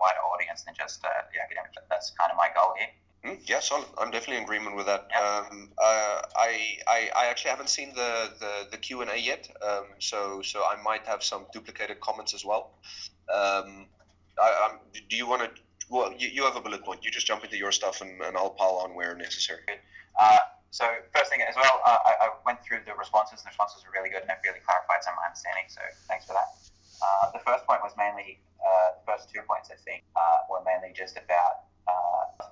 wider audience than just the academic. That's kind of my goal here. Yeah, solid. I'm definitely in agreement with that. Yeah. I actually haven't seen the Q&A yet, so I might have some duplicated comments as well. Do you want to? Well, you have a bullet point. You just jump into your stuff, and I'll pile on where necessary. So first thing as well, I went through the responses, and the responses were really good, and it really clarified some of my understanding. So thanks for that. The first point was mainly the first 2 points, I think, were mainly just about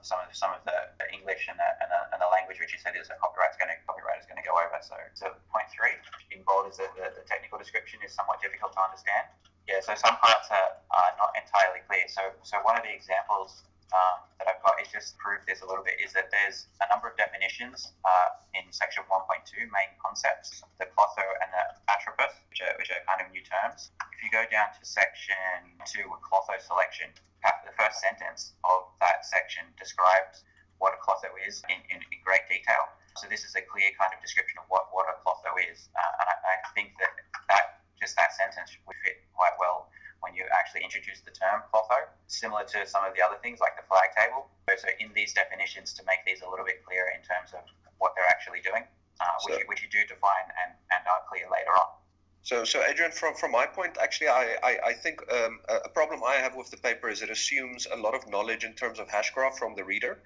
some of the English and the language, which you said is a copyright is going to go over. So point 3 in bold is that the technical description is somewhat difficult to understand. Yeah, so some parts are not entirely clear. So one of the examples that I've got is just to prove this a little bit is that there's a number of definitions in section 1.2 main concepts, the clotho and the atropos, which are kind of new terms. If you go down to section 2 with clotho selection, the first sentence of that section describes what a clotho is in great detail. So this is a clear kind of description of what a clotho is. And I think that sentence would fit quite well when you actually introduce the term clotho, similar to some of the other things like the flag table. So in these definitions, to make these a little bit clearer in terms of what they're actually doing, which you do define and are clear later on. So Adrian, from my point, actually, I think a problem I have with the paper is it assumes a lot of knowledge in terms of hashgraph from the reader.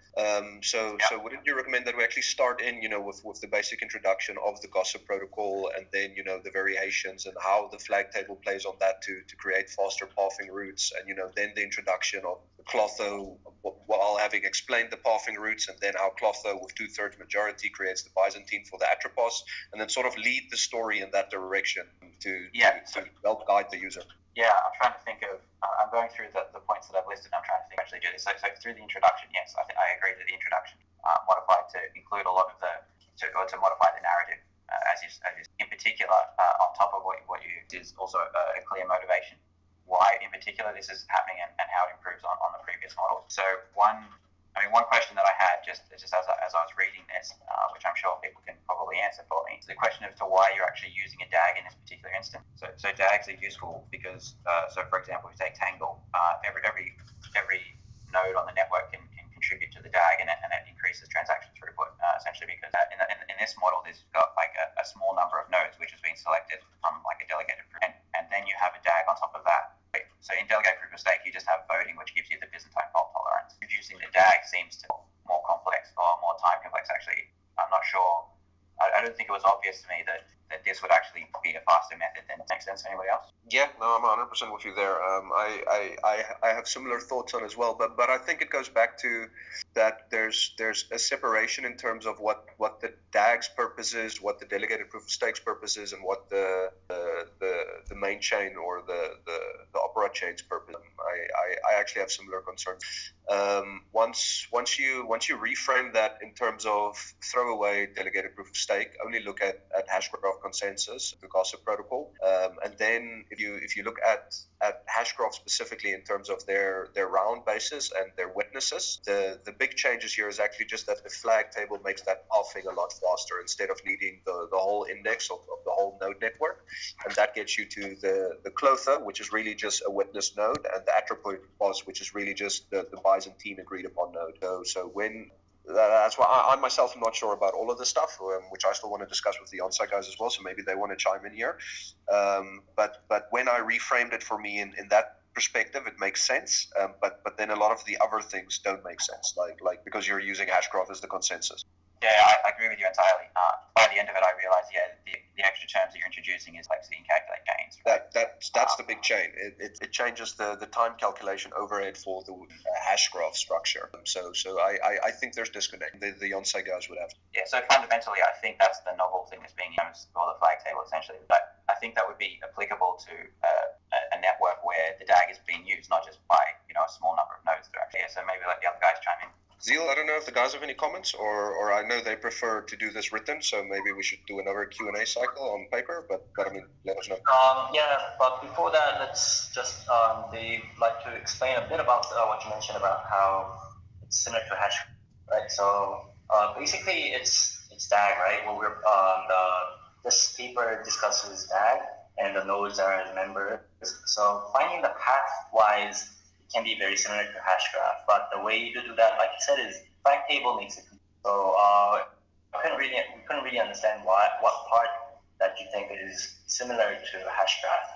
So wouldn't you recommend that we actually start in, with the basic introduction of the gossip protocol, and then, the variations and how the flag table plays on that to create faster pathing routes, and, then the introduction of the clotho, while having explained the pathing routes, and then how clotho with 2/3 majority creates the Byzantine for the atropos, and then sort of lead the story in that direction to help guide the user. Yeah, I'm trying to think of, I'm going through the points that I've listed, and I'm trying to think actually do this. So through the introduction, yes, I agree that the introduction modified to include a lot of to modify the narrative, as you in particular, on top of what you is also a clear motivation why in particular this is happening and how it improves on the previous model. So one question that I had just as I was reading this, which I'm sure people can probably answer for me, is the question as to why you're actually using a DAG in this particular instance. So DAGs are useful because, for example, if you take Tangle, every node on the network can contribute to the DAG, and it increases transaction throughput, essentially because in this model, there's got like a small number of nodes which has been selected from like a delegated proof, and then you have a DAG on top of that. So in delegated proof of stake, you just have voting, which gives you the Byzantine fault tolerance. Using the DAG seems to be more complex or more time complex, actually. I'm not sure. I don't think it was obvious to me that this would actually be a faster method. Then makes sense to anybody else? Yeah, no, I'm 100% with you there. I have similar thoughts on as well, but I think it goes back to that there's a separation in terms of what the DAG's purpose is, what the delegated proof of stakes purpose is, and what the main chain or the opera chain's purpose. I actually have similar concerns. Once you reframe that in terms of throw away delegated proof of stake, only look at hashgraph consensus, the gossip protocol, and then if you look at hashgraph specifically in terms of their round basis and their witnesses, the big changes here is actually just that the flag table makes that pathing a lot faster instead of needing the whole index of the whole node network, and that gets you to the clotho, which is really just a witness node, and the atropos, which is really just the Byzantine agreed upon node. So when that's why I myself am not sure about all of this stuff, which I still want to discuss with the on-site guys as well, so maybe they want to chime in here. But when I reframed it for me in that perspective, it makes sense. But then a lot of the other things don't make sense, like because you're using hashgraph as the consensus. Yeah, I agree with you entirely. By the end of it, I realized, the extra terms that you're introducing is complexity and calculate gains. Right? That's the big chain. It changes the time calculation overhead for the hashgraph structure. So I think there's disconnect. The on-site guys would have. Yeah, so fundamentally, I think that's the novel thing that's being used for the flag table, essentially. But I think that would be applicable to a network where the DAG is being used, not just by a small number of nodes. Yeah, so maybe let the other guys chime in. Zeal, I don't know if the guys have any comments, or I know they prefer to do this written, so maybe we should do another Q&A cycle on paper, but I mean, let us know. But before that, let's just, they'd like to explain a bit about what you mentioned about how it's similar to hash, right? So basically it's DAG, right? Well, this paper discusses DAG, and the nodes are members. So finding the path-wise can be very similar to Hashgraph, but the way to do that, like you said, is fact table makes it. So we couldn't really understand what part that you think is similar to Hashgraph.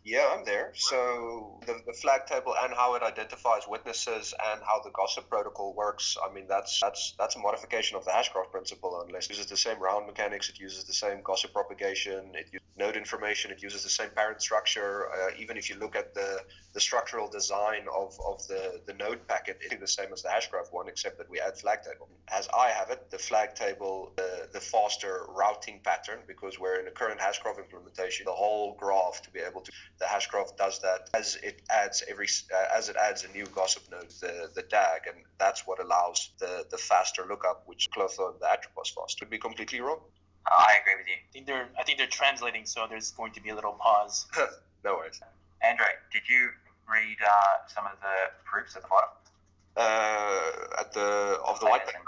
Yeah, I'm there. So the flag table and how it identifies witnesses and how the gossip protocol works, I mean, that's a modification of the Hashgraph principle, unless it uses the same round mechanics, it uses the same gossip propagation, it uses node information, it uses the same parent structure. Even if you look at the structural design of the node packet, it's the same as the Hashgraph one, except that we add flag table. As I have it, the flag table, the faster routing pattern, because we're in a current Hashgraph implementation, the whole graph to be able to, the Hashgraph does that as it adds a new gossip node, the DAG, and that's what allows the faster lookup, which Clotho and the Atropos fast. Could be completely wrong. I agree with you. I think they're translating, so there's going to be a little pause. No worries. Andre, did you read some of the proofs at the bottom? Of the white paper,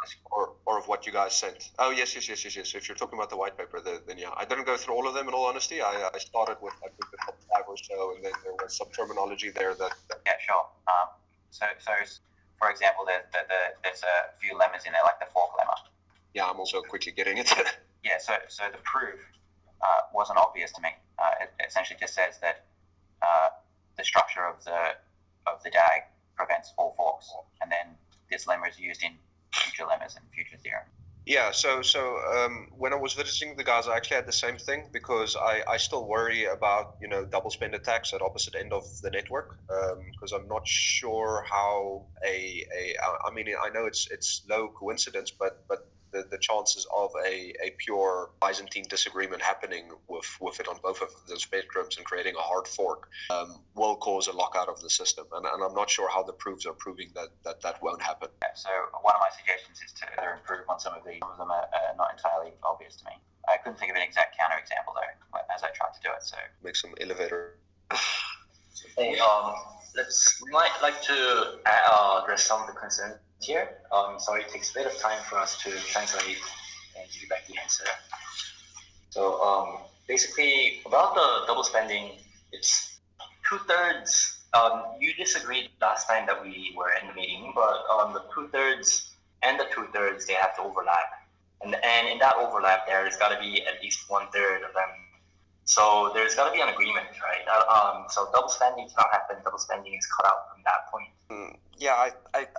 or of what you guys sent? Oh, yes. If you're talking about the white paper, then yeah. I didn't go through all of them, in all honesty. I started with, I think, the top 5 or so, and then there was some terminology there that... Yeah, sure. So for example, there's a few lemmas in there, like the fork lemma. Yeah, I'm also quickly getting it. Yeah, so the proof wasn't obvious to me. It essentially just says that the structure of the DAG prevents all forks, and then this lemma is used in future lemmas and future theorem. Yeah, so when I was visiting the guys, I actually had the same thing, because I still worry about, double spend attacks at opposite end of the network, because I'm not sure how I mean, I know it's low coincidence, but the chances of a pure Byzantine disagreement happening with it on both of those spectrums and creating a hard fork will cause a lockout of the system, and I'm not sure how the proofs are proving that won't happen. Yeah, so one of my suggestions is to improve on some of these. Some of them are not entirely obvious to me. I couldn't think of an exact counterexample though, as I tried to do it. So make some elevator. Hey, we might like to address some of the concerns here. Sorry, it takes a bit of time for us to translate and give you back the answer. So basically, about the double spending, it's 2/3. You disagreed last time that we were in the meeting, but the 2/3 and the 2/3, they have to overlap, and in that overlap, there's got to be at least 1/3 of them. So there's got to be an agreement, right? So double spending cannot happen. Double spending is cut out from that point. Yeah,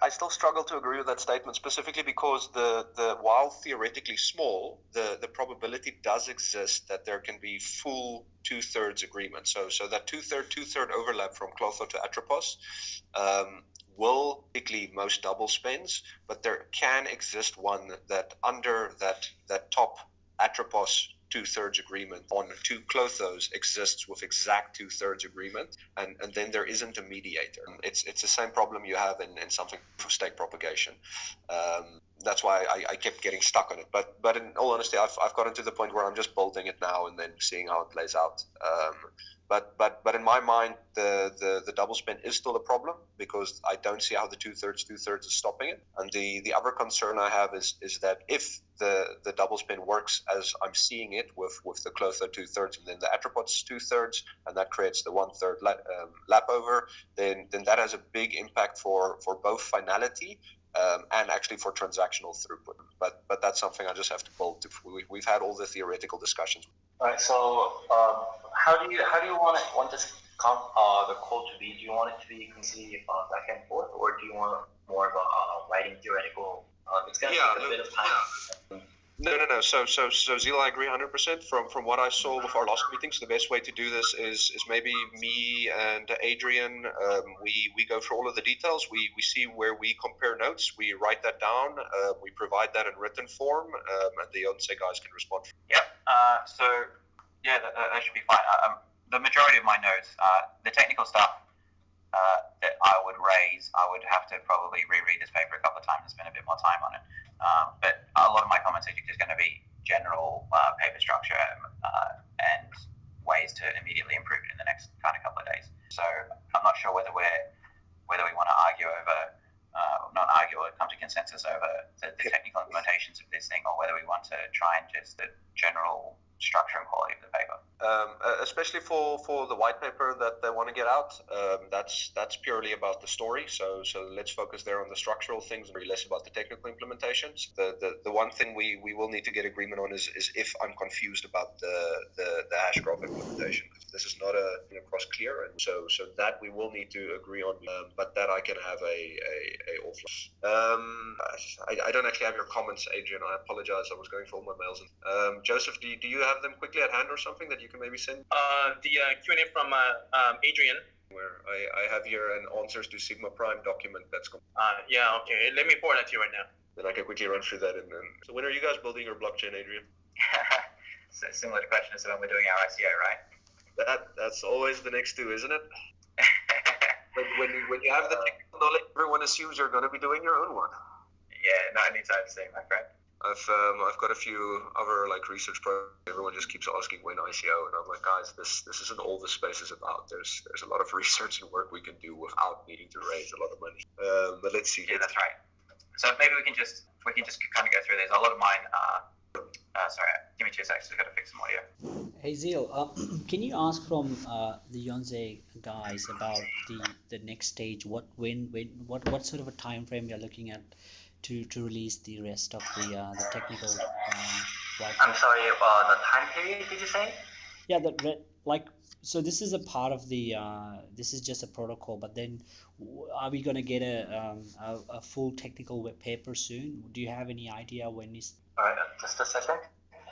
I still struggle to agree with that statement, specifically because the while theoretically small, the probability does exist that there can be full 2/3 agreement. So that 2/3 overlap from Clotho to Atropos will typically most double spends, but there can exist one that under that top Atropos 2/3 agreement on 2 Clothos exists with exact 2/3 agreement, and then there isn't a mediator. It's the same problem you have in something for stake propagation. That's why I kept getting stuck on it. But in all honesty, I've gotten to the point where I'm just building it now and then seeing how it plays out. But in my mind, the double spend is still a problem, because I don't see how the 2/3 is stopping it. And the other concern I have is that if the double spend works as I'm seeing it with the Clotho 2/3 and then the Atropos 2/3, and that creates the 1/3 lap over, then that has a big impact for both finality and actually for transactional throughput. But that's something I just have to build. We've had all the theoretical discussions. All right. So how do you want this the code to be? Do you want it to be completely back and forth, or do you want more of a writing theoretical? It's going to take a bit of time. No. So Zila, I agree 100%. From what I saw with our last meetings, the best way to do this is maybe me and Adrian. We go through all of the details. We see where we compare notes. We write that down. We provide that in written form, and the Onse guys can respond. Yep. So yeah, that should be fine. The majority of my notes, the technical stuff that I would raise, I would have to probably reread this paper a couple of times and spend a bit more time on it. But a lot of my comments are just going to be general paper structure and ways to immediately improve it in the next kind of couple of days. So I'm not sure whether we want to argue over, not argue or come to consensus over the technical implementations of this thing, or whether we want to try and just the general structure and quality of the paper. Especially for the white paper that they want to get out. That's purely about the story. So let's focus there on the structural things and really less about the technical implementations. The one thing we will need to get agreement on is if I'm confused about the hash graph implementation. This is not a cross clear, and so that we will need to agree on. But that I can have a offline. I don't actually have your comments, Adrian. I apologize. I was going for all my mails. Joseph, do you have them quickly at hand or something that you can maybe send? The Q&A from Adrian. Where I have here an answers to Sigma Prime document that's. Yeah, okay. Let me forward that to you right now. Then I can quickly run through that. And so when are you guys building your blockchain, Adrian? So similar to question as to when we're doing our ICO, right? That's always the next two, isn't it? when you have the technical knowledge, everyone assumes you're going to be doing your own one. Yeah, not anytime soon, my friend. I've got a few other research projects. Everyone just keeps asking when ICO, and I'm like, guys, this isn't all the space is about. There's a lot of research and work we can do without needing to raise a lot of money. But let's see. Yeah, that's right. So maybe we can just kind of go through these. A lot of mine are. Sorry, give me 2 seconds. I've got to fix some audio. Hey Zeal, can you ask from the Yonze guys about the next stage? What sort of a time frame you're looking at to release the rest of the technical white paper? I'm sorry, the time period, did you say? Yeah, so this is a part of the this is just a protocol, but then are we gonna get a full technical web paper soon? Do you have any idea when is? All right, just a second.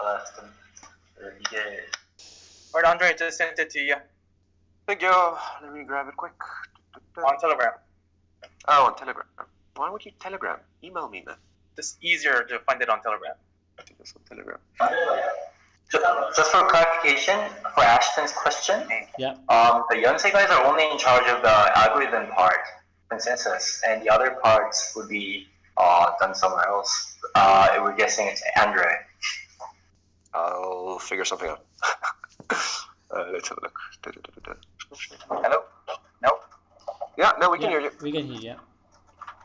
All right, Andre, I just sent it to you Thank you. Let me grab it quick. on Telegram. Oh, on Telegram. Why would you Telegram? Email me, man. It's easier to find it on Telegram. I think it's on Telegram. Just for clarification, for Ashton's question, Yeah. The Yonsei guys are only in charge of the algorithm part, consensus, and the other parts would be done somewhere else. We're guessing it's Andre. I'll figure something out. Let's have a look. Hello? Nope. Yeah, no, we can hear you. We can hear you.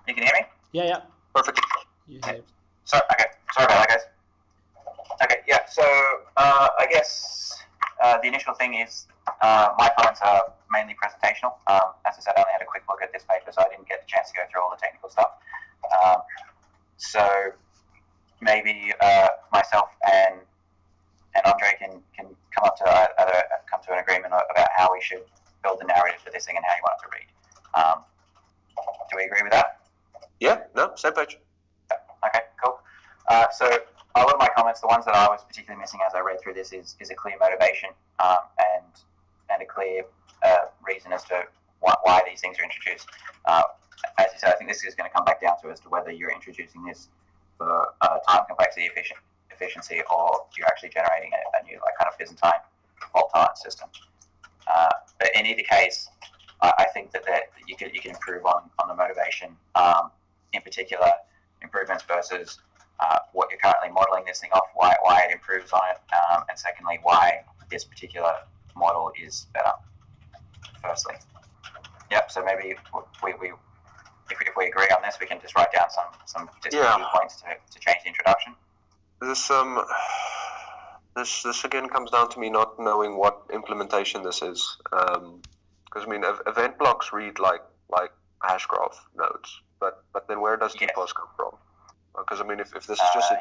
You can hear me? Yeah. Perfect. You hear. Sorry about that, guys. Okay, yeah, so I guess the initial thing is my comments are mainly presentational. As I said, I only had a quick look at this paper, so I didn't get the chance to go through all the technical stuff. So maybe myself and Andre can come up to come to an agreement about how we should build the narrative for this thing and how you want it to read. Do we agree with that? Yeah, no, same page. Okay, cool. So a lot of my comments, the ones that I was particularly missing as I read through this, is a clear motivation and a clear reason as to why these things are introduced. As you said, I think this is going to come back down to as to whether you're introducing this for time complexity efficiency, or you're actually generating a new kind of Byzantine fault tolerance system. But in either case, I think that you can improve on the motivation, in particular improvements versus what you're currently modeling this thing off, why it improves on it, and secondly, why this particular model is better. Firstly, yep. So maybe if we agree on this, we can just write down some key points to change the introduction. This again comes down to me not knowing what implementation this is, because I mean event blocks read like hash graph nodes, but then where does DPoS come from? Because I mean if this is just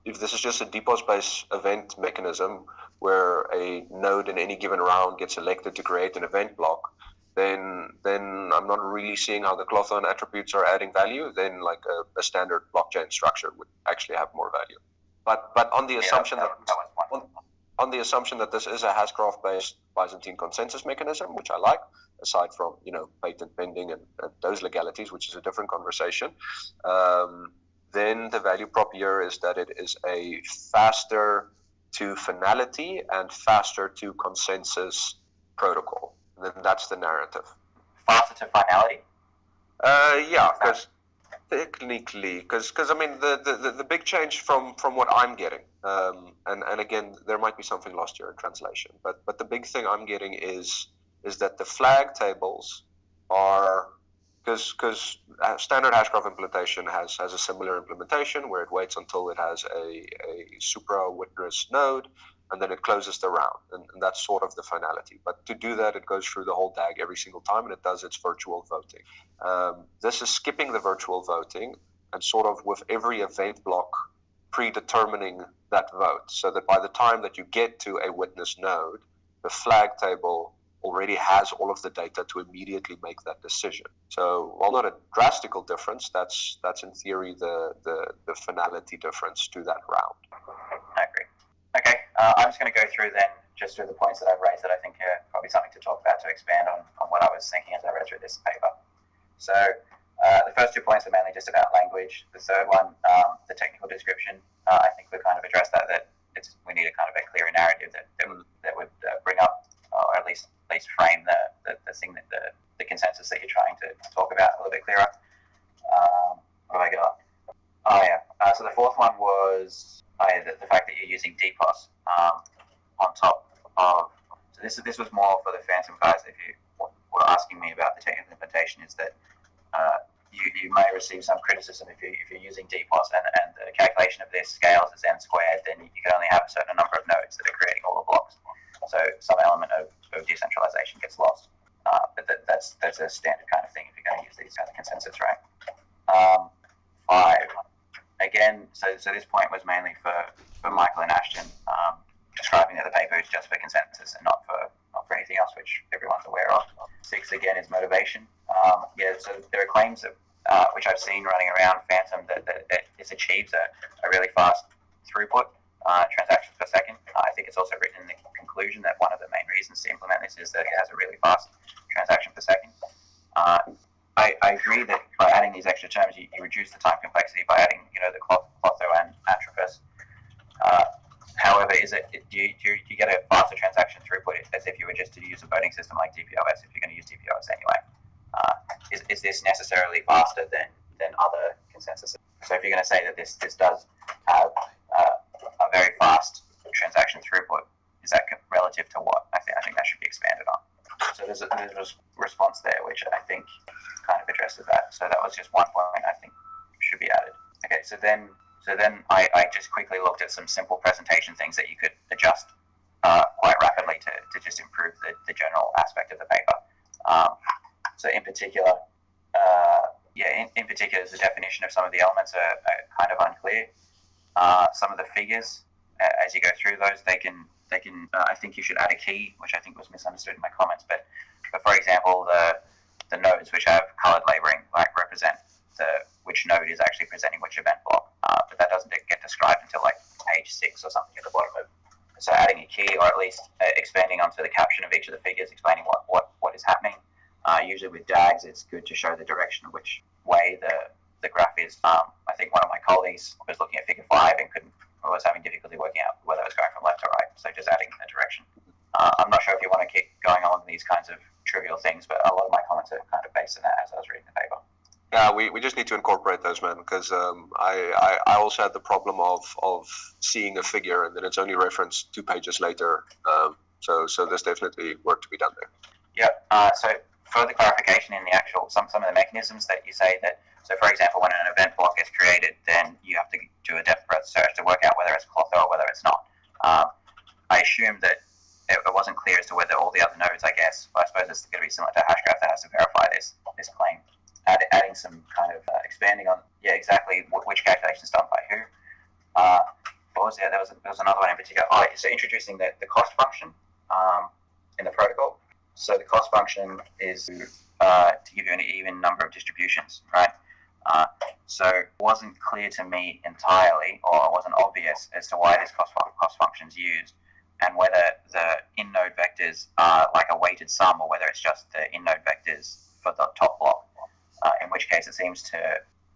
if this is just a DPoS based event mechanism where a node in any given round gets elected to create an event block, then I'm not really seeing how the Clothon attributes are adding value. Then like a standard blockchain structure would actually have more value. But on the assumption on the assumption that this is a hash graph based Byzantine consensus mechanism, which I like, aside from patent pending and those legalities, which is a different conversation, then the value prop here is that it is a faster to finality and faster to consensus protocol. And then that's the narrative. Faster to finality? Yeah, because technically, because I mean the big change from what I'm getting, and again there might be something lost here in translation, but the big thing I'm getting is that the flag tables are because standard hashgraph implementation has a similar implementation where it waits until it has a supra witness node, and then it closes the round, and that's sort of the finality. But to do that, it goes through the whole DAG every single time, and it does its virtual voting. This is skipping the virtual voting and sort of with every event block predetermining that vote, so that by the time that you get to a witness node, the flag table already has all of the data to immediately make that decision. So while not a drastical difference, that's in theory the finality difference to that round. I agree. Okay, I'm just going to go through the points that I've raised that I think are probably something to talk about to expand on what I was thinking as I read through this paper. So the first 2 points are mainly just about language. The third one, the technical description, I think we've kind of addressed that we need a kind of a clearer narrative that would bring up, or at least frame the thing that the consensus that you're trying to talk about a little bit clearer. What have I got? Oh yeah. So the fourth one was the fact that you're using DPoS on top of. So this was more for the Fantom guys. If you were asking me about the technical implementation, is that you may receive some criticism if you're using DPoS and the calculation of this scales as n squared, then you can only have a certain number of nodes that are creating all the blocks. So some element of decentralization gets lost. But that's a standard kind of thing if you're going to use these kind of consensus, right? 5. Again, so this point was mainly for Michael and Ashton, describing that the paper is just for consensus and not for anything else, which everyone's aware of. 6 again is motivation. So there are claims that which I've seen running around Fantom that this achieves a really fast throughput transactions per second. I think it's also written in the conclusion that one of the main reasons to implement this is that it has a really fast transaction per second. I agree that by adding these extra terms, you reduce the time complexity by adding, the Clotho and Atropos. However, do you get a faster transaction throughput as if you were just to use a voting system like DPoS if you're going to use DPoS anyway? Is this necessarily faster than other consensus? So if you're going to say that this does have a very fast transaction throughput, is that relative to what? I think that should be expanded on. So there's a response there which I think kind of addresses that. So that was just one point I think should be added. Okay, so then I just quickly looked at some simple presentation things that you could adjust quite rapidly to just improve the general aspect of the paper. So in particular, in particular, the definition of some of the elements are kind of unclear. Some of the figures, as you go through those, they can. I think you should add a key, which I think was misunderstood in my comments. But for example, the nodes which have colored labeling represent which node is actually presenting which event block. But that doesn't get described until like page 6 or something at the bottom of. So adding a key, or at least expanding onto the caption of each of the figures, explaining what is happening. Usually with DAGs, it's good to show the direction of which way the graph is. I think one of my colleagues was looking at figure 5 and was having difficulty working out whether it was going from left or right. So just adding a direction. I'm not sure if you want to keep going on with these kinds of trivial things, but a lot of my comments are kind of based on that as I was reading the paper. Yeah, we just need to incorporate those, man, because I also had the problem of seeing a figure and then it's only referenced 2 pages later. So there's definitely work to be done there. Yeah. So further clarification in the actual some of the mechanisms that you say that. So for example, when an event block is created, then you have to do a depth first search to work out whether it's Clotho or whether it's not. I assume that it wasn't clear as to whether all the other nodes, I guess, but I suppose it's going to be similar to Hashgraph that has to verify this claim. Adding some kind of expanding on, exactly which calculations done by who. What was there? There was another one in particular. So introducing the cost function in the protocol. So the cost function is to give you an even number of distributions, right? So it wasn't clear to me entirely, or it wasn't obvious as to why this cost function is used, and whether the in-node vectors are like a weighted sum, or whether it's just the in-node vectors for the top block. In which case, it seems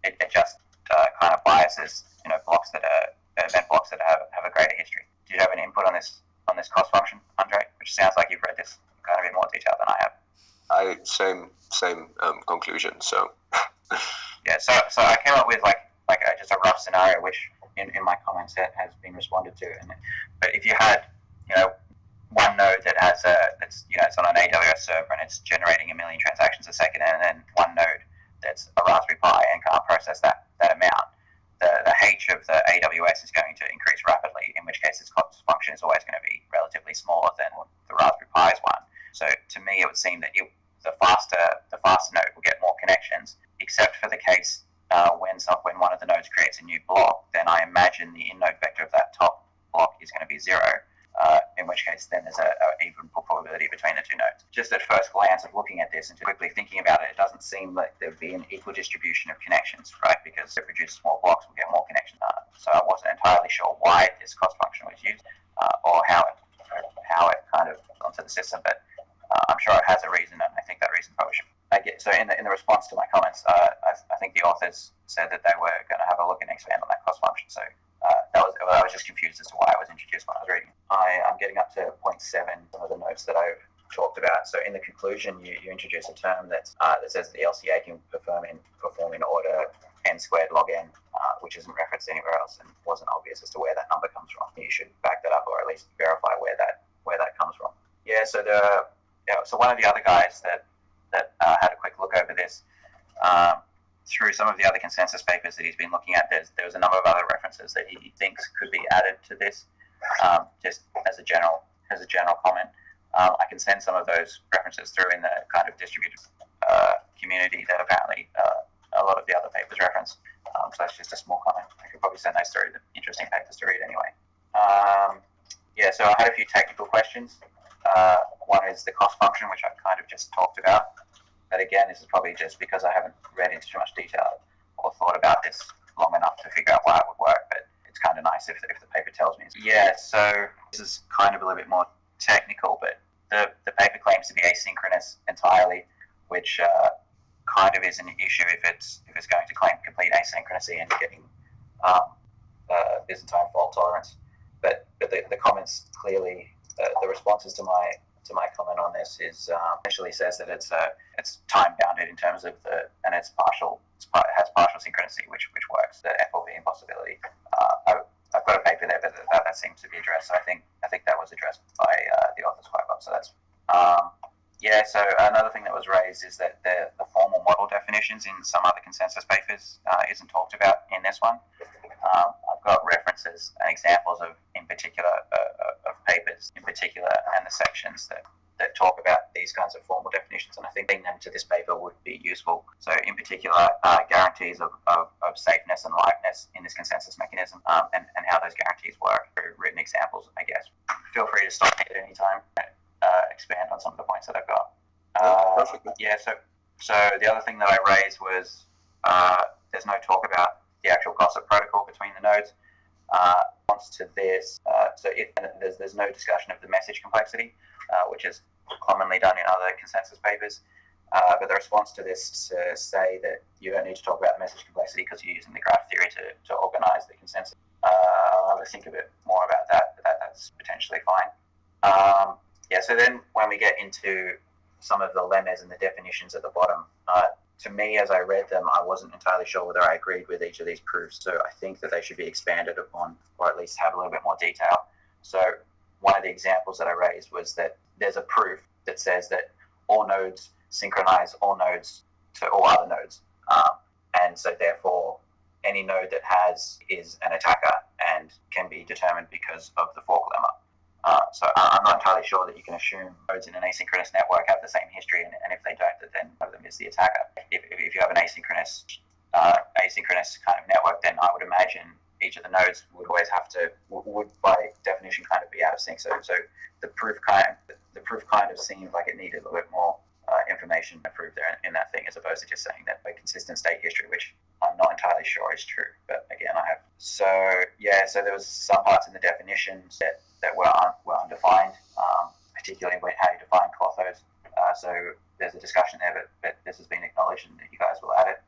it just kind of biases, blocks that are event blocks that have a greater history. Do you have any input on this cost function, Andre? Which sounds like you've read this kind of in more detail than I have. Same conclusion. So yeah, so I came up with like just a rough scenario, which in my comments has been responded to. But if you had one node that has it's on an AWS server and it's generating 1 million transactions a second, and then one node that's a Raspberry Pi and can't process that amount, the H of the AWS is going to increase rapidly, in which case its cost function is always going to be would seem that the faster node will get more connections, except for the case when one of the nodes creates a new block. Then I imagine the in-node vector of that top block is going to be 0. In which case then there's an even probability between the two nodes. Just at first glance of looking at this and quickly thinking about it, it doesn't seem like there would be an equal distribution of connections, right? Because if we produce small blocks, we'll get more connections. So I wasn't entirely sure why this cost function was used or how it kind of onto the system, but I'm sure it has a reason, and I think that reason probably should. So in the response to my comments, I think the authors said that they were going to have a look and expand on that cost function. So I was just confused as to why it was introduced when I was reading. I'm getting up to point 7, some of the notes that I've talked about. So in the conclusion, you introduce a term that says the LCA can perform in order n squared log n, which isn't referenced anywhere else and wasn't obvious as to where that number comes from. You should back that up or at least verify where that comes from. Yeah. So so one of the other guys that had a quick look over this. Through some of the other consensus papers that he's been looking at, there was a number of other references that he thinks could be added to this. Just as a general comment, I can send some of those references through in the kind of distributed community that apparently a lot of the other papers reference. So that's just a small comment. I could probably send those through. The interesting papers to read anyway. So I had a few technical questions. One is the cost function, which I've kind of just talked about. But again, this is probably just because I haven't read into too much detail or thought about this long enough to figure out why it would work. But it's kind of nice if the paper tells me. Yeah, so this is kind of a little bit more technical, but the paper claims to be asynchronous entirely, which kind of is an issue if it's going to claim complete asynchronicity and getting Byzantine fault tolerance. But the comments clearly, the responses to my comment on this is essentially says that it's time bounded in terms of and it has partial synchronicity, which works, the FLV impossibility. I've got a paper there, but that seems to be addressed. So I think that was addressed by the authors quite well. So that's So another thing that was raised is that the formal model definitions in some other consensus papers isn't talked about in this one. I've got references and examples of papers in particular and the sections that talk about these kinds of formal definitions, and I think bringing them to this paper would be useful. So in particular, guarantees of safeness and liveness in this consensus mechanism, and how those guarantees work through written examples, I guess. Feel free to stop me at any time, expand on some of the points that I've got. So the other thing that I raised was there's no talk about the actual gossip protocol between the nodes. Response to this, so if there's no discussion of the message complexity, which is commonly done in other consensus papers, but the response to this is to say that you don't need to talk about the message complexity because you're using the graph theory to organize the consensus. I'll have to think a bit more about that, but that's potentially fine. So then when we get into some of the lemmas and the definitions at the bottom, to me, as I read them, I wasn't entirely sure whether I agreed with each of these proofs. So I think that they should be expanded upon, or at least have a little bit more detail. So one of the examples that I raised was that there's a proof that says that all nodes synchronize all nodes to all other nodes. And so therefore, any node that is an attacker and can be determined because of the fork lemma. So I'm not entirely sure that you can assume nodes in an asynchronous network have the same history, and if they don't, then one of them is the attacker. If you have an asynchronous kind of network, then I would imagine each of the nodes would by definition kind of be out of sync. So the proof kind of seemed like it needed a little bit more information to prove there in that thing, as opposed to just saying that a consistent state history, which I'm not entirely sure is true. But again, I have. So there was some parts in the definitions that were undefined, particularly when how you define clothos. So there's a discussion there, but this has been acknowledged, and you guys will add it.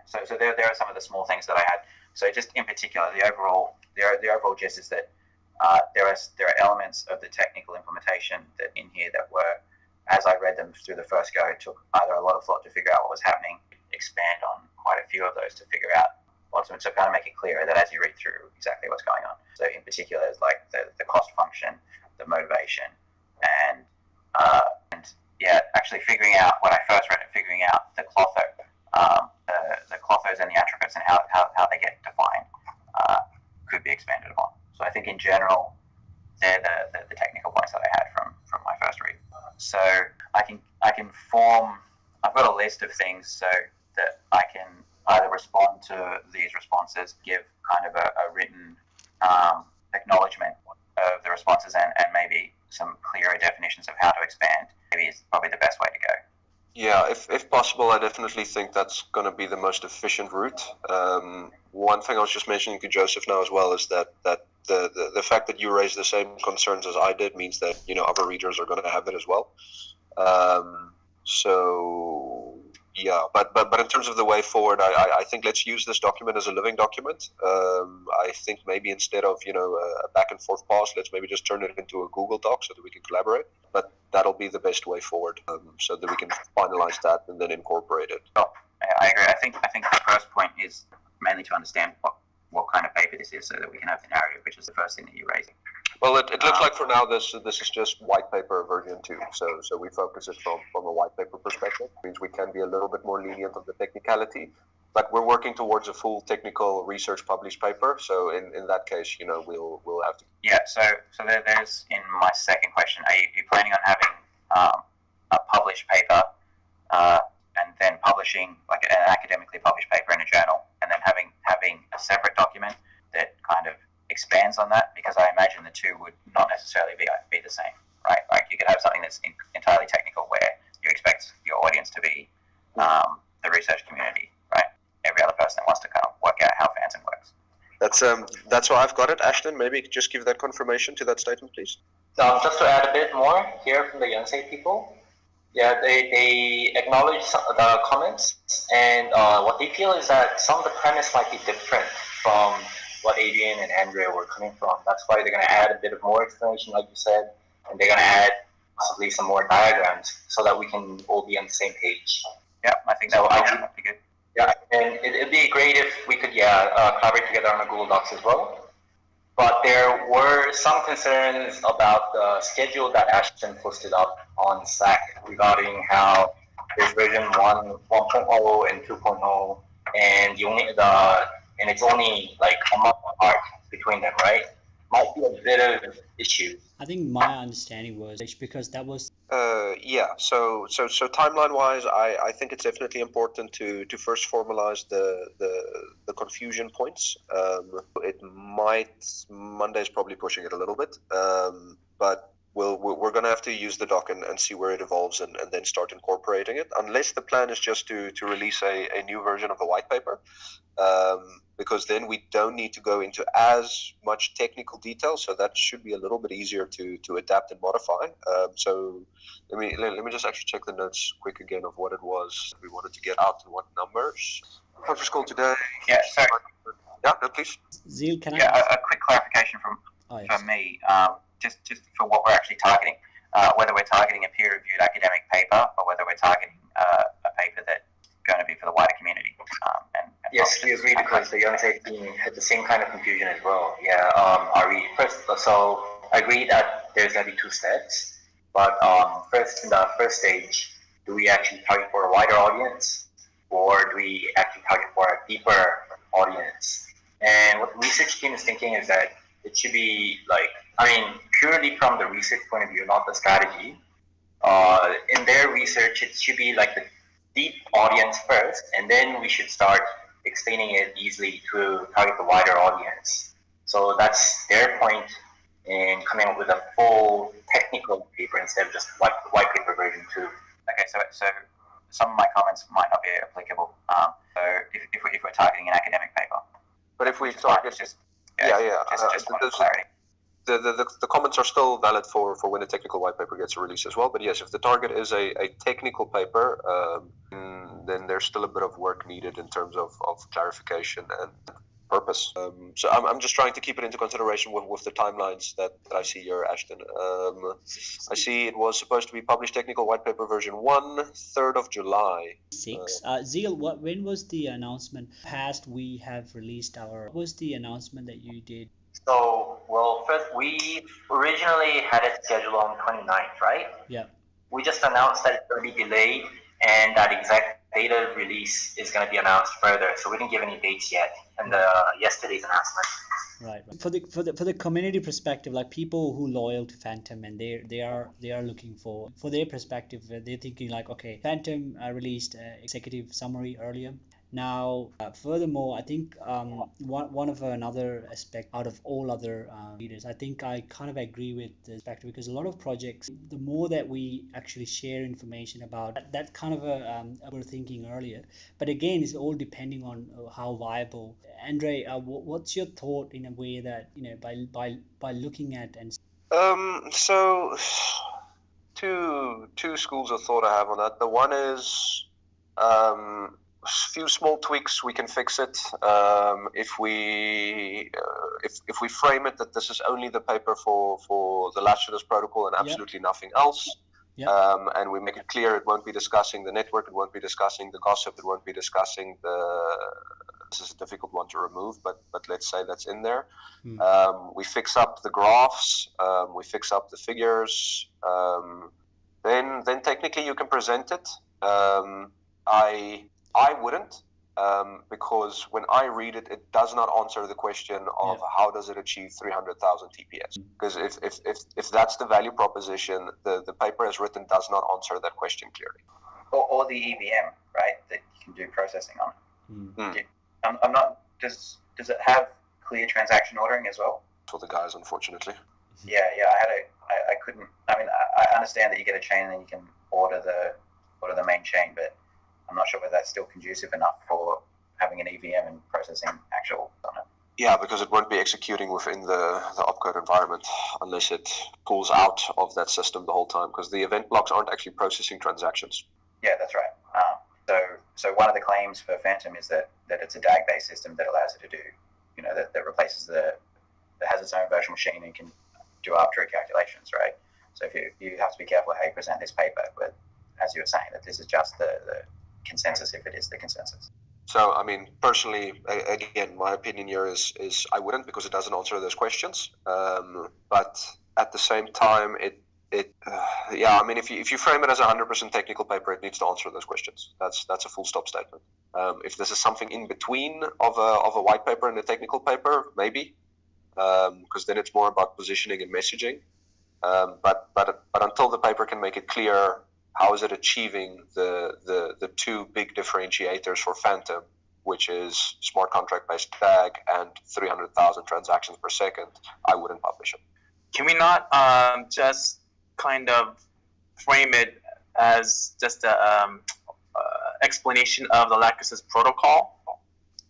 So there are some of the small things that I had. So just in particular, the overall gist is that there are elements of the technical implementation that in here that were, as I read them through the first go, it took either a lot of thought to figure out what was happening, expand on quite a few of those to figure out what's, so kind of make it clearer that as you read through exactly what's going on. So in particular, it's like the cost function, the motivation, and actually figuring out when I first read it, figuring out the clotho, the clothos and the attributes and how they get defined could be expanded upon. So I think in general, they're the technical points that I had from my first read. So of things so that I can either respond to these responses, give kind of a written acknowledgement of the responses, and maybe some clearer definitions of how to expand, maybe is probably the best way to go. Yeah, if possible, I definitely think that's going to be the most efficient route. One thing I was just mentioning to Joseph now as well is that the fact that you raised the same concerns as I did means that other readers are going to have it as well. So yeah, but in terms of the way forward, I think let's use this document as a living document. I think maybe instead of a back and forth pass, let's maybe just turn it into a Google Doc so that we can collaborate. But that'll be the best way forward, so that we can finalize that and then incorporate it. Oh, I agree. I think the first point is mainly to understand what kind of paper this is, so that we can have the narrative, which is the first thing that you're raising. Well, it looks like for now this is just white paper version 2. So we focus it from a white paper perspective. It means we can be a little bit more lenient on the technicality, but we're working towards a full technical research published paper. So in that case, we'll have to. Yeah. So there's in my second question. Are you planning on having a published paper and then publishing like an academically published paper in a journal, and then having a separate document that kind of expands on that? Because I imagine the two would not necessarily be the same, right? Like you could have something that's entirely technical where you expect your audience to be the research community, right? Every other person that wants to kind of work out how Fantom works. That's how I've got it. Ashton, maybe just give that confirmation to that statement, please. Just to add a bit more here from the Yonsei people. Yeah, they acknowledge the comments, and what they feel is that some of the premise might be different from what Adrian and Andrea were coming from. That's why they're going to add a bit of more explanation, like you said, and they're going to add possibly some more diagrams so that we can all be on the same page. Yeah, I think that would be good. Yeah, and it'd be great if we could, collaborate together on the Google Docs as well. But there were some concerns about the schedule that Ashton posted up on Slack regarding how there's version 1.0 and 2.0, and it's only like a month apart between them, right? Might be a bit of an issue. I think my understanding was because that was. Yeah. So timeline wise, I think it's definitely important to first formalize the confusion points. Monday's probably pushing it a little bit, but we're going to have to use the doc and see where it evolves and then start incorporating it, unless the plan is just to release a new version of the white paper, because then we don't need to go into as much technical detail, so that should be a little bit easier to adapt and modify. So let me just actually check the notes quick again of what it was we wanted to get out and what numbers. For school today. Yeah, so yeah, no, please. Zeal, can I? A quick clarification from me, just for what we're actually targeting, whether we're targeting a peer-reviewed academic paper or whether we're targeting a paper that's going to be for the wider community. And yes, we agree, because the Yonsei team had the same kind of confusion as well. Yeah, so I agree that there's going to be two steps, but first, in the first stage, do we actually target for a wider audience, or do we actually target for a deeper audience? And what the research team is thinking is that it should be purely from the research point of view, not the strategy. In their research, it should be like the deep audience first, and then we should start explaining it easily to target the wider audience. So that's their point in coming up with a full technical paper instead of just white paper version 2. Okay, so some of my comments might not be applicable. So if we're targeting an academic paper, but if we target just clarity. The comments are still valid for when a technical white paper gets released as well. But yes, if the target is a technical paper, then there's still a bit of work needed in terms of clarification and purpose. So I'm just trying to keep it into consideration with the timelines that I see here, Ashton. I see it was supposed to be published technical white paper version 1, 3rd of July. 6. Zeal, when was the announcement? Past we have released what was the announcement that you did? So, first, we originally had it scheduled on 29th, right? Yeah. We just announced that it's going to be delayed, and that exact date of release is going to be announced further. So we didn't give any dates yet in yesterday's announcement. Right. For the community perspective, like people who loyal to Fantom and they are looking for their perspective, they're thinking like, okay, Fantom released executive summary earlier. Now, furthermore, I think one of another aspect out of all other leaders, I think I kind of agree with the perspective because a lot of projects, the more that we actually share information about that kind of we're thinking earlier, but again, it's all depending on how viable. Andre, what's your thought in a way that by looking at and So two schools of thought I have on that. The one is few small tweaks we can fix it if we frame it that this is only the paper for the Latches protocol and absolutely nothing else. Yep. And we make it clear it won't be discussing the network, it won't be discussing the gossip, it won't be discussing this is a difficult one to remove, but let's say that's in there. We fix up the graphs, we fix up the figures, then technically you can present it. I wouldn't, because when I read it, it does not answer the question of how does it achieve 300,000 TPS. Because if that's the value proposition, the paper as written does not answer that question clearly. Or the EVM, right, that you can do processing on. I'm not. Does it have clear transaction ordering as well? For the guys, unfortunately. Yeah. I couldn't. I mean, I understand that you get a chain and then you can order the main chain, but I'm not sure whether that's still conducive enough for having an EVM and processing actual on it. Yeah, because it won't be executing within the opcode environment unless it pulls out of that system the whole time, because the event blocks aren't actually processing transactions. Yeah, that's right. So one of the claims for Fantom is that it's a DAG-based system that allows it to do, that replaces that has its own virtual machine and can do arbitrary calculations, right? So if you have to be careful how you present this paper, but as you were saying, that this is just the consensus if it is the consensus. So, I mean, personally, again, my opinion here is I wouldn't, because it doesn't answer those questions. But at the same time, I mean, if you frame it as a 100% technical paper, it needs to answer those questions. That's a full stop statement. If this is something in between of a white paper and a technical paper, maybe, because then it's more about positioning and messaging. But until the paper can make it clear how is it achieving the two big differentiators for Fantom, which is smart contract based DAG and 300,000 transactions per second, I wouldn't publish it. Can we not just kind of frame it as just a explanation of the Latches protocol?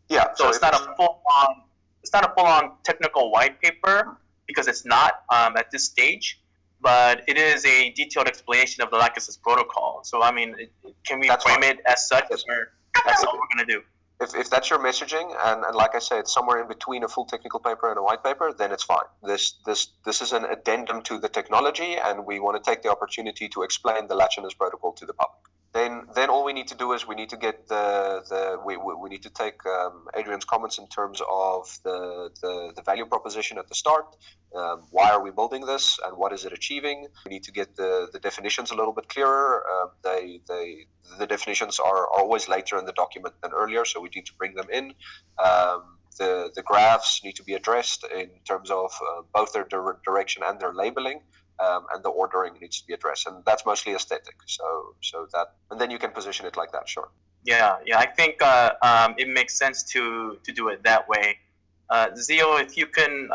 Yeah. So it's not a full-on technical white paper, because it's not at this stage, but it is a detailed explanation of the Latches protocol. So I mean, can we frame it as such? That's all we're gonna do. If that's your messaging, and like I say, it's somewhere in between a full technical paper and a white paper, then it's fine. This is an addendum to the technology, and we want to take the opportunity to explain the Latches protocol to the public. Then all we need to do is we need to get we need to take Adrian's comments in terms of the value proposition at the start. Why are we building this, and what is it achieving? We need to get the definitions a little bit clearer. The definitions are always later in the document than earlier, so we need to bring them in. The graphs need to be addressed in terms of both their direction and their labeling. And the ordering needs to be addressed, and that's mostly aesthetic. So that, and then you can position it like that, sure. Yeah. I think it makes sense to do it that way. Zio, if you can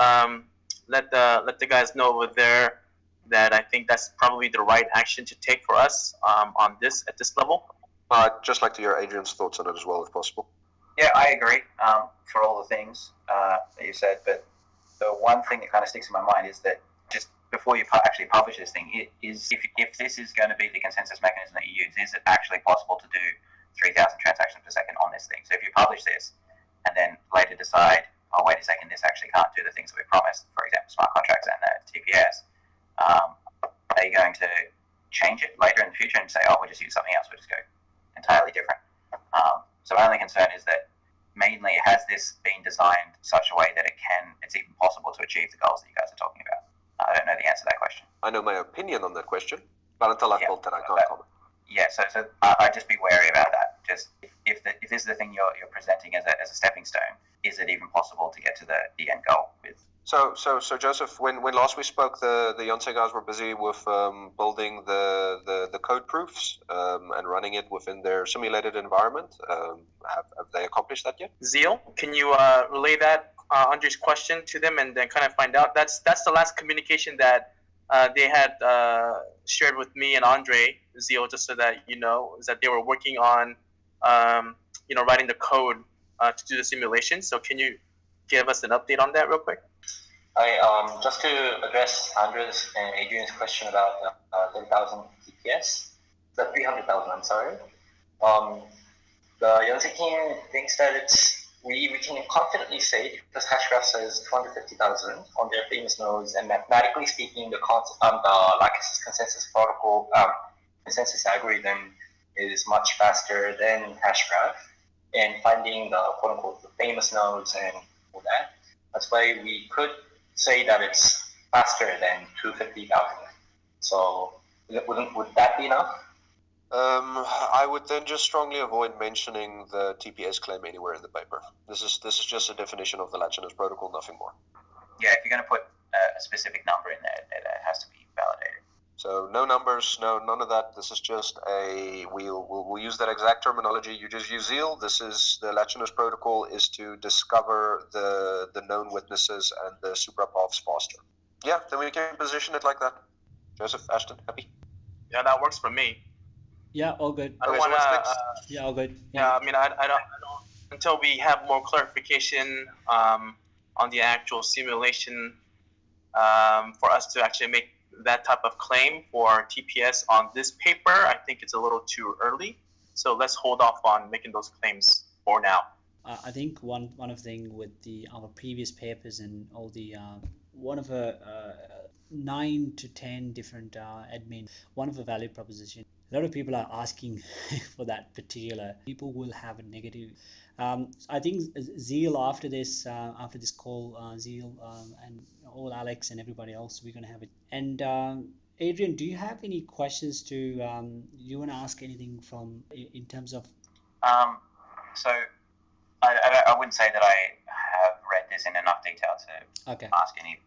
let the guys know over there that I think that's probably the right action to take for us on this at this level. I'd just like to hear Adrian's thoughts on it as well, if possible. Yeah, I agree for all the things that you said, but the one thing that kind of sticks in my mind is that just before you actually publish this thing, if this is going to be the consensus mechanism that you use, is it actually possible to do 3,000 transactions per second on this thing? So if you publish this and then later decide, oh, wait a second, this actually can't do the things that we promised, for example, smart contracts and TPS, are you going to change it later in the future and say, oh, we'll just use something else, we'll just go entirely different? So my only concern is that mainly has this been designed such a way that it's even possible to achieve the goals that you guys are talking about? I don't know the answer to that question. I know my opinion on that question, but until I've built it, I can't comment. Yeah, so I'd just be wary about that. Just if this is the thing you're presenting as a stepping stone, is it even possible to get to the end goal with? So Joseph, when last we spoke, the Yonsei guys were busy with building the code proofs and running it within their simulated environment. Have they accomplished that yet? Zeal, can you relay that Andre's question to them and then kind of find out? That's the last communication that they had shared with me and Andre, Zeal, just so that you know, is that they were working on writing the code to do the simulation. So can you give us an update on that real quick? Just to address Andres and Adrian's question about 30,000 TPS, the 300,000, I'm sorry. The Yonsei team thinks that we can confidently say, because Hashgraph says 250,000 on their famous nodes, and mathematically speaking, the Lacaze's consensus protocol, consensus algorithm is much faster than Hashgraph, and finding the quote-unquote the famous nodes and all that. That's why we could say that it's faster than 250,000. So would that be enough? I would then just strongly avoid mentioning the TPS claim anywhere in the paper. This is just a definition of the Lacaze's protocol, nothing more. Yeah, if you're going to put a specific number in there, it has to be validated. So no numbers, none of that. This is just we'll use that exact terminology. You just use Zeal. This is the Lacaze's protocol is to discover the known witnesses and the suprapaths faster. Yeah, then we can position it like that. Joseph, Ashton, happy? Yeah, that works for me. Yeah, all good. I don't want to. Yeah, all good. Yeah, I mean, I don't until we have more clarification on the actual simulation for us to actually make that type of claim for TPS on this paper. I think it's a little too early, so let's hold off on making those claims for now. I think one of the thing with our previous papers and all the one of a 9 to 10 different admin, one of the value proposition. A lot of people are asking for that particular. People will have a negative. I think Zeal after this call, Zeal and all Alex and everybody else, we're gonna have it. And Adrian, do you have any questions to? You want to ask anything from in terms of? So I wouldn't say that I have read this in enough detail to ask any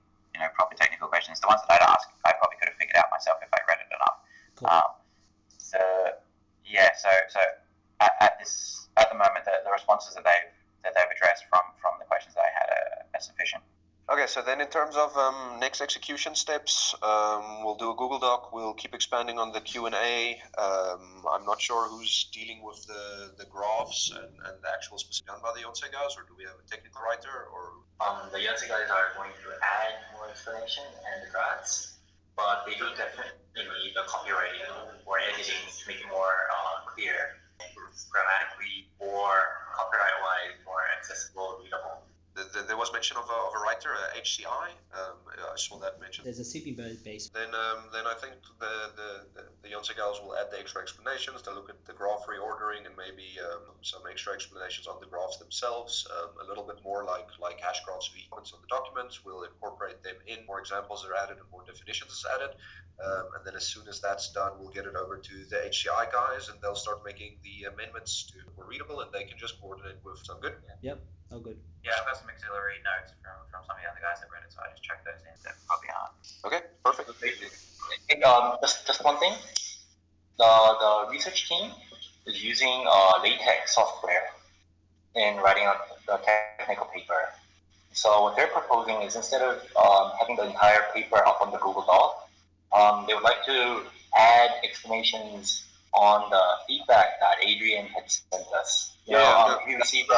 proper technical questions. The ones that I'd ask, I probably could have figured out myself if I read it enough. Cool. So at the moment, the responses that they've addressed from the questions that I had are sufficient. Okay, so then in terms of next execution steps, we'll do a Google Doc. We'll keep expanding on the Q&A. I'm not sure who's dealing with the graphs and the actual specific done by the Yonsei guys, or do we have a technical writer? Or the Yonsei guys are going to add more explanation and the graphs, but they do definitely need the copywriting or editing to make it more clear, grammatically or copyright-wise more accessible, readable. There was mention of a writer, HCI. I saw that mentioned. There's a Sydney base. Then I think the Yonsei guys will add the extra explanations. They'll look at the graph reordering and maybe some extra explanations on the graphs themselves. A little bit more like hash graphs v comments on the documents. We'll incorporate them in. More examples are added and more definitions is added. And then as soon as that's done, we'll get it over to the HCI guys, and they'll start making the amendments to more readable, and they can just coordinate with. Sound good? Yep. Oh, good. Yeah, I've got some auxiliary notes from some of the other guys that read it, so I just checked those in. That probably aren't. Okay, perfect. Just one thing. The research team is using LaTeX software in writing out the technical paper. So what they're proposing is instead of having the entire paper up on the Google Doc, they would like to add explanations on the feedback that Adrian had sent us. We received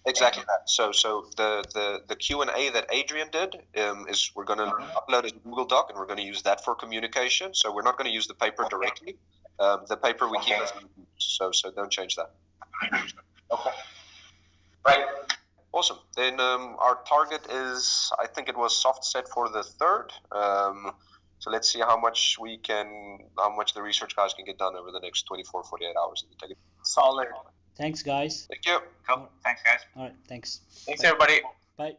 exactly that. So the Q&A that Adrian did is we're going to upload as a Google Doc, and we're going to use that for communication. So we're not going to use the paper directly. The paper we keep as so don't change that. Okay. Right. Awesome. Then our target is, I think it was soft set for the 3rd. So let's see how much the research guys can get done over the next 24, 48 hours. Solid. Thanks, guys. Thank you. Cool. Thanks, guys. All right. Thanks. Thanks, everybody. Bye.